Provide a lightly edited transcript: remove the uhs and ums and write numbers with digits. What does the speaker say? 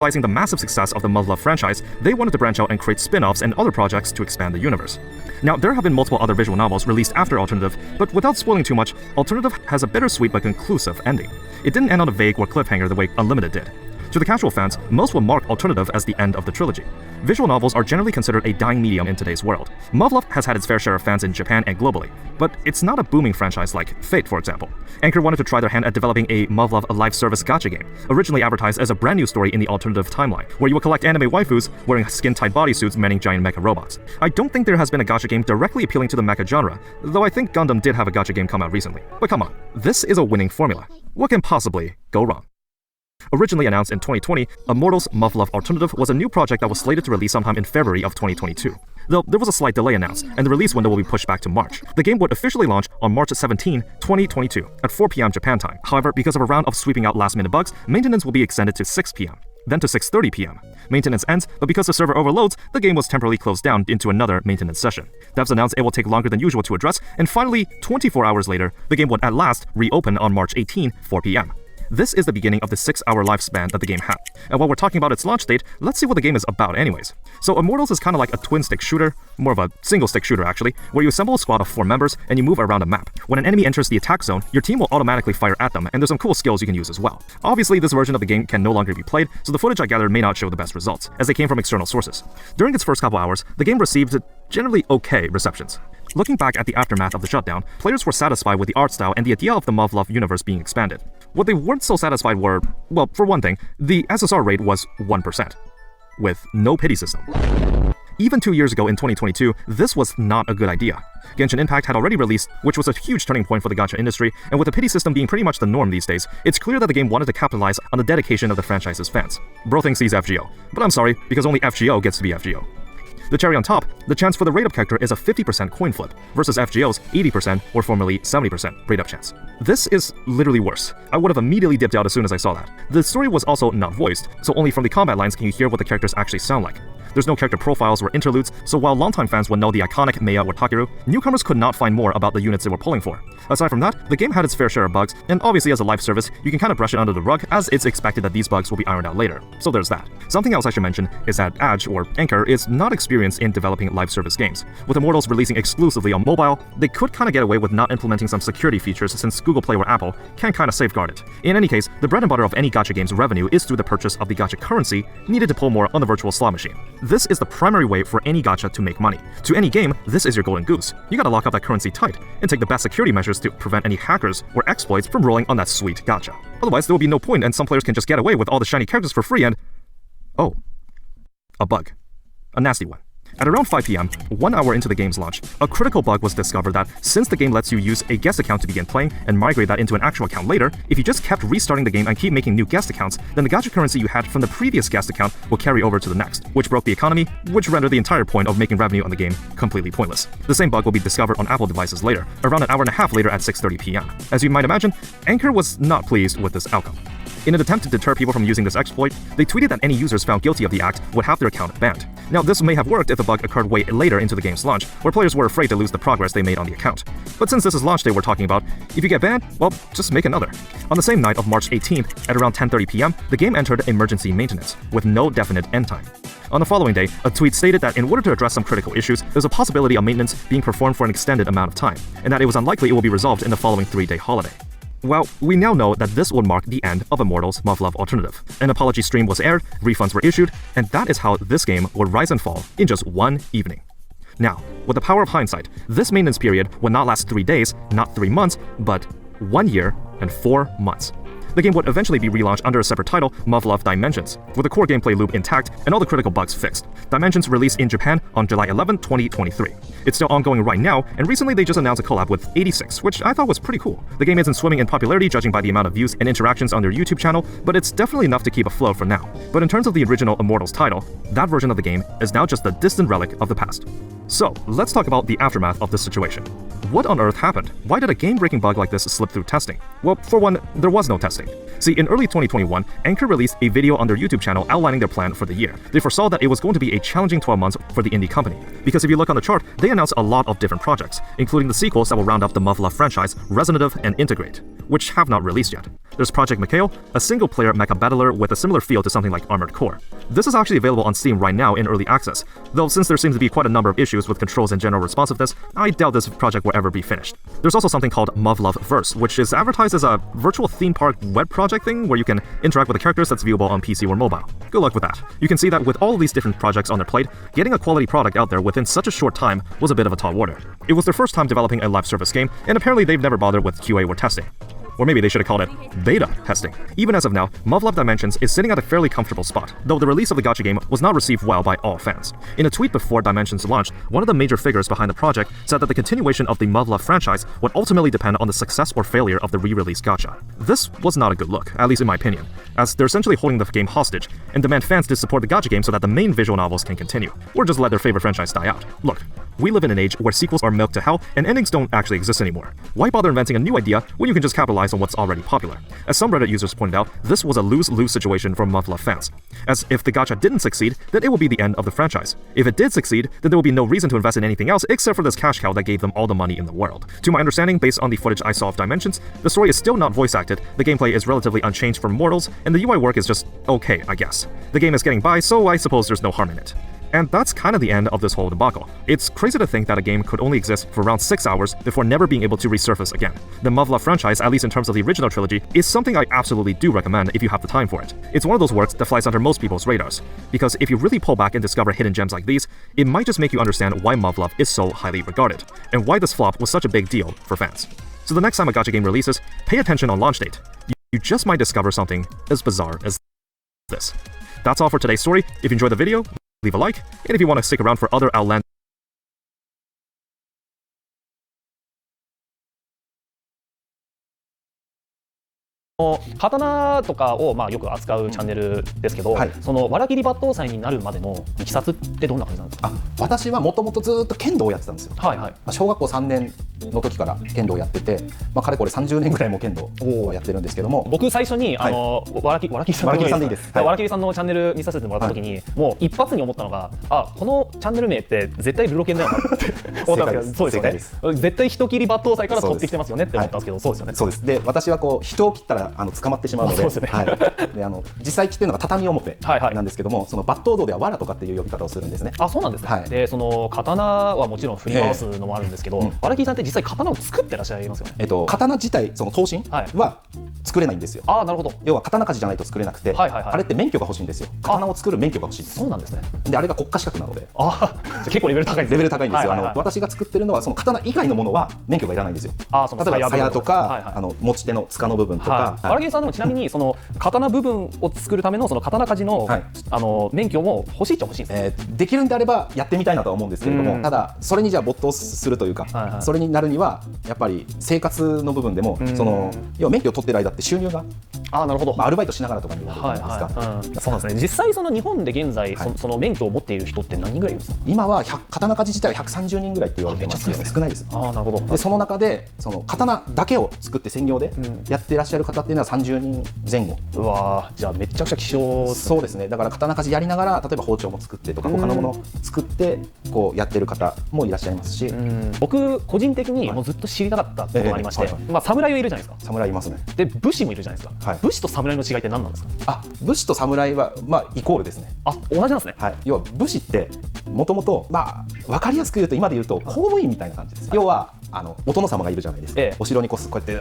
Realizing the massive success of the Muv-Luv franchise, they wanted to branch out and create spin-offs and other projects to expand the universe. Now, there have been multiple other visual novels released after Alternative, but without spoiling too much, Alternative has a bittersweet but conclusive ending. It didn't end on a vague or cliffhanger the way Unlimited did. To the casual fans, most will mark Alternative as the end of the trilogy. Visual novels are generally considered a dying medium in today's world. Muv-Luv has had its fair share of fans in Japan and globally, but it's not a booming franchise like Fate, for example. Anchor wanted to try their hand at developing a Muv-Luv live service gacha game, originally advertised as a brand new story in the Alternative timeline, where you will collect anime waifus wearing skin-tight bodysuits manning giant mecha robots. I don't think there has been a gacha game directly appealing to the mecha genre, though I think Gundam did have a gacha game come out recently. But come on, this is a winning formula. What can possibly go wrong? Originally announced in 2020, Immortals Muv-Luv Alternative was a new project that was slated to release sometime in February of 2022. Though there was a slight delay announced, and the release window will be pushed back to March. The game would officially launch on March 17, 2022, at 4 p.m. Japan time. However, because of a round of sweeping out last-minute bugs, maintenance will be extended to 6 p.m., then to 6:30 p.m. Maintenance ends, but because the server overloads, the game was temporarily closed down into another maintenance session. Devs announced it will take longer than usual to address, and finally, 24 hours later, the game would at last reopen on March 18, 4 p.m. This is the beginning of the 6-hour lifespan that the game had. And while we're talking about its launch date, let's see what the game is about anyways. So Immortals is kind of like a twin-stick shooter, more of a single-stick shooter actually, where you assemble a squad of 4 members and you move around a map. When an enemy enters the attack zone, your team will automatically fire at them, and there's some cool skills you can use as well. Obviously, this version of the game can no longer be played, so the footage I gathered may not show the best results, as they came from external sources. During its first couple hours, the game received generally okay receptions. Looking back at the aftermath of the shutdown, players were satisfied with the art style and the idea of the Muv-Luv universe being expanded. What they weren't so satisfied were, well, for one thing, the SSR rate was 1%, with no pity system. Even 2 years ago in 2022, this was not a good idea. Genshin Impact had already released, which was a huge turning point for the gacha industry, and with the pity system being pretty much the norm these days, it's clear that the game wanted to capitalize on the dedication of the franchise's fans. Bro thinks he's FGO, but I'm sorry, because only FGO gets to be FGO. The cherry on top, the chance for the rate-up character is a 50% coin flip, versus FGO's 80% or formerly 70% rate-up chance. This is literally worse. I would have immediately dipped out as soon as I saw that. The story was also not voiced, so only from the combat lines can you hear what the characters actually sound like. There's no character profiles or interludes, so while longtime fans would know the iconic Meiya or Takeru, newcomers could not find more about the units they were pulling for. Aside from that, the game had its fair share of bugs, and obviously as a live service, you can kind of brush it under the rug as it's expected that these bugs will be ironed out later. So there's that. Something else I should mention is that Edge, or Anchor, is not experienced in developing live service games. With Immortals releasing exclusively on mobile, they could kind of get away with not implementing some security features since Google Play or Apple can kind of safeguard it. In any case, the bread and butter of any gacha game's revenue is through the purchase of the gacha currency needed to pull more on the virtual slot machine. This is the primary way for any gacha to make money. To any game, this is your golden goose. You gotta lock up that currency tight and take the best security measures to prevent any hackers or exploits from rolling on that sweet gacha. Otherwise, there will be no point and some players can just get away with all the shiny characters for free and... oh. A bug. A nasty one. At around 5 p.m., 1 hour into the game's launch, a critical bug was discovered that, since the game lets you use a guest account to begin playing and migrate that into an actual account later, if you just kept restarting the game and keep making new guest accounts, then the gacha currency you had from the previous guest account will carry over to the next, which broke the economy, which rendered the entire point of making revenue on the game completely pointless. The same bug will be discovered on Apple devices later, around an hour and a half later at 6:30 p.m. As you might imagine, Anchor was not pleased with this outcome. In an attempt to deter people from using this exploit, they tweeted that any users found guilty of the act would have their account banned. Now, this may have worked if the bug occurred way later into the game's launch, where players were afraid to lose the progress they made on the account. But since this is launch day we're talking about, if you get banned, well, just make another. On the same night of March 18th, at around 10:30 p.m., the game entered emergency maintenance, with no definite end time. On the following day, a tweet stated that in order to address some critical issues, there's a possibility of maintenance being performed for an extended amount of time, and that it was unlikely it will be resolved in the following 3-day holiday. Well, we now know that this would mark the end of Immortals Muv-Luv Alternative. An apology stream was aired, refunds were issued, and that is how this game would rise and fall in just one evening. Now, with the power of hindsight, this maintenance period would not last 3 days, not 3 months, but 1 year and 4 months. The game would eventually be relaunched under a separate title, Muv-Luv Dimensions, with the core gameplay loop intact and all the critical bugs fixed. Dimensions released in Japan on July 11, 2023. It's still ongoing right now, and recently they just announced a collab with 86, which I thought was pretty cool. The game isn't swimming in popularity judging by the amount of views and interactions on their YouTube channel, but it's definitely enough to keep afloat for now. But in terms of the original Immortals title, that version of the game is now just a distant relic of the past. So, let's talk about the aftermath of this situation. What on earth happened? Why did a game-breaking bug like this slip through testing? Well, for one, there was no testing. See, in early 2021, Anchor released a video on their YouTube channel outlining their plan for the year. They foresaw that it was going to be a challenging 12 months for the indie company. Because if you look on the chart, they announced a lot of different projects, including the sequels that will round up the Muv-Luv franchise, Resonative and Integrate, which have not released yet. There's Project Mikhail, a single-player mecha battler with a similar feel to something like Armored Core. This is actually available on Steam right now in early access, though since there seems to be quite a number of issues with controls and general responsiveness, I doubt this project will ever be finished. There's also something called Muv-Luv Verse, which is advertised as a virtual theme park web project thing where you can interact with the characters that's viewable on PC or mobile. Good luck with that. You can see that with all of these different projects on their plate, getting a quality product out there within such a short time was a bit of a tall order. It was their first time developing a live service game, and apparently they've never bothered with QA or testing. Or maybe they should have called it beta testing. Even as of now, Muv-Luv Dimensions is sitting at a fairly comfortable spot, though the release of the gacha game was not received well by all fans. In a tweet before Dimensions launched, one of the major figures behind the project said that the continuation of the Muv-Luv franchise would ultimately depend on the success or failure of the re-release gacha. This was not a good look, at least in my opinion, as they're essentially holding the game hostage and demand fans to support the gacha game so that the main visual novels can continue, or just let their favorite franchise die out. Look, we live in an age where sequels are milked to hell and endings don't actually exist anymore. Why bother inventing a new idea when you can just capitalize on what's already popular? As some Reddit users pointed out, this was a lose-lose situation for Muv-Luv fans, as if the gacha didn't succeed, then it will be the end of the franchise. If it did succeed, then there will be no reason to invest in anything else except for this cash cow that gave them all the money in the world. To my understanding, based on the footage I saw of Dimensions, the story is still not voice acted, the gameplay is relatively unchanged for mortals, and the UI work is just okay, I guess. The game is getting by, so I suppose there's no harm in it. And that's kind of the end of this whole debacle. It's crazy to think that a game could only exist for around 6 hours before never being able to resurface again. The Muv-Luv franchise, at least in terms of the original trilogy, is something I absolutely do recommend if you have the time for it. It's one of those works that flies under most people's radars, because if you really pull back and discover hidden gems like these, it might just make you understand why Muv-Luv is so highly regarded, and why this flop was such a big deal for fans. So the next time a gacha game releases, pay attention on launch date. You just might discover something as bizarre as this. That's all for today's story. If you enjoyed the video, leave a like, and if you want to stick around for other outlandish刀とかをよく扱うチャンネルですけど、そのわらぎり抜刀斎になるまでのいきさつってどんな感じなんですか？私はもともとずっと剣道をやってたんですよ。小学校3年の時から剣道をやってて、かれこれ30年ぐらいも剣道をやってるんですけども、僕最初にわらきりさんでいいです。わらきりさんのチャンネル見させてもらった時に、もう一発に思ったのが、このチャンネル名って絶対ルロケンだよなって思ったんですけど、そうですよね。絶対人切り抜刀斎から取ってきてますよねって思ったんですけど、そうですよね。そうです。で、私はこう人を切ったら捕まってしまうので、実際着てるのが畳表なんですけども、その抜刀道では藁とかっていう呼び方をするんですね。そうなんですね。で、その刀はもちろん振り回すのもあるんですけど、わらきりさんって実際刀を作ってらっしゃいますよね。刀自体、その刀身は作れないんですよ。なるほど。要は刀鍛冶じゃないと作れなくて、あれって免許が欲しいんですよ。刀を作る免許が欲しいんです。そうなんですね。で、あれが国家資格なので、結構レベル高いんです。レベル高いんですよ。私が作ってるのはその刀以外のものは免許がいらないんですよ。例えば鞘とか持ち手の柄の部分とか。わらきりさんでもちなみにその刀部分を作るためのその刀鍛冶の免許も欲しいっちゃ欲しいんです。できるんであればやってみたいなとは思うんですけれども、ただそれにじゃあ没頭するというか、それになるにはやっぱり生活の部分でも、その要は免許を取ってる間って収入がアルバイトしながらとかになるじゃないですか。そうなんですね。実際その日本で現在その免許を持っている人って何人ぐらいいるんですか？今は刀鍛冶自体は130人ぐらいって言われてますけど、少ないです。なるほど。でその中でその刀だけを作って専業でやっていらっしゃる方っていうのは30人前後。じゃあめちゃくちゃ希少。そうですね。だから刀鍛冶やりながら例えば包丁も作ってとか他のものを作ってこうやってる方もいらっしゃいますし、僕個人的にもうずっと知りたかったことがありまして、侍はいるじゃないですか。侍いますね。で武士もいるじゃないですか。武士と侍の違いって何なんですか？武士と侍はイコールですね。同じなんですね。要は武士ってもともと分かりやすく言うと今で言うと公務員みたいな感じです。要はお殿様がいるじゃないですか。お城にこうやって